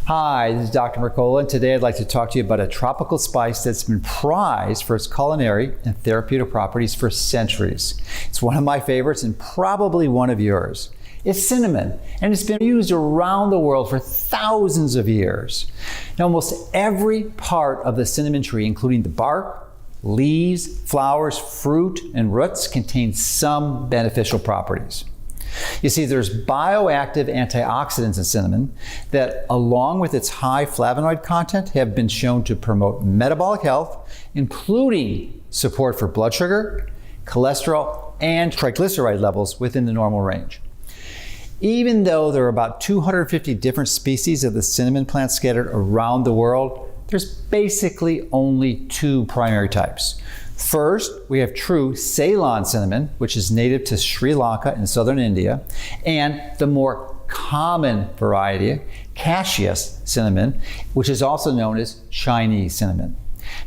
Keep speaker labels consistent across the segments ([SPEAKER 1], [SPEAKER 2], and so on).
[SPEAKER 1] Hi, this is Dr. MERCOLA, and today I'd like to talk to you about a tropical spice that's been prized for its culinary and therapeutic properties for centuries. It's one of my favorites and probably one of yours. It's cinnamon, and it's been used around the world for thousands of years. Now, almost every part of the cinnamon tree, including the bark, leaves, flowers, fruit, and roots, contains some beneficial properties. You see, there's bioactive antioxidants in cinnamon that, along with its high flavonoid content, have been shown to promote metabolic health, including support for blood sugar, cholesterol, and triglyceride levels within the normal range. Even though there are about 250 different species of the cinnamon plant scattered around the world, there's basically only two primary types. First, we have true Ceylon cinnamon, which is native to Sri Lanka and southern India, and the more common variety, cassia cinnamon, which is also known as Chinese cinnamon.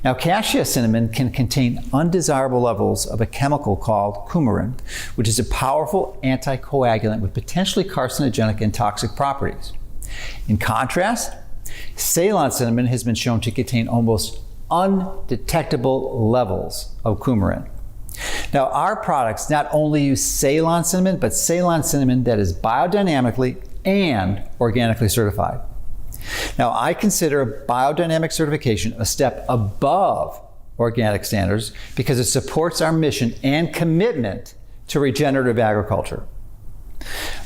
[SPEAKER 1] Now, cassia cinnamon can contain undesirable levels of a chemical called coumarin, which is a powerful anticoagulant with potentially carcinogenic and toxic properties. In contrast, Ceylon cinnamon has been shown to contain almost undetectable levels of coumarin. Now, our products not only use Ceylon cinnamon, but Ceylon cinnamon that is biodynamically and organically certified. Now, I consider biodynamic certification a step above organic standards because it supports our mission and commitment to regenerative agriculture.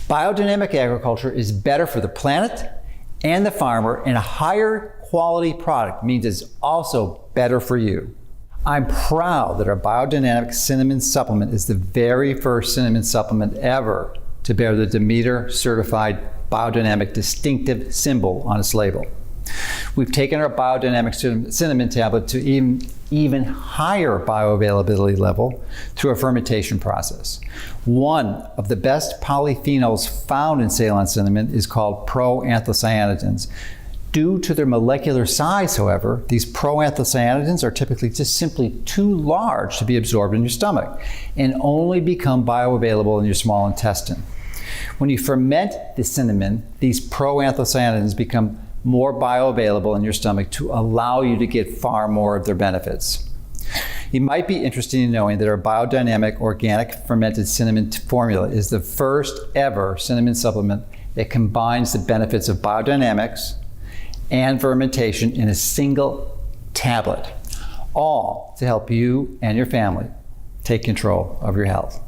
[SPEAKER 1] Biodynamic agriculture is better for the planet and the farmer, and a higher quality product means it's also better for you. I'm proud that our biodynamic cinnamon supplement is the very first cinnamon supplement ever to bear the Demeter certified biodynamic distinctive symbol on its label. We've taken our biodynamic cinnamon tablet to even higher bioavailability level through a fermentation process. One of the best polyphenols found in Ceylon cinnamon is called proanthocyanidins. Due to their molecular size, however, these proanthocyanidins are typically just simply too large to be absorbed in your stomach and only become bioavailable in your small intestine. When you ferment the cinnamon, these proanthocyanidins become more bioavailable in your stomach to allow you to get far more of their benefits. You might be interested in knowing that our biodynamic organic fermented cinnamon formula is the first ever cinnamon supplement that combines the benefits of biodynamics and fermentation in a single tablet, all to help you and your family take control of your health.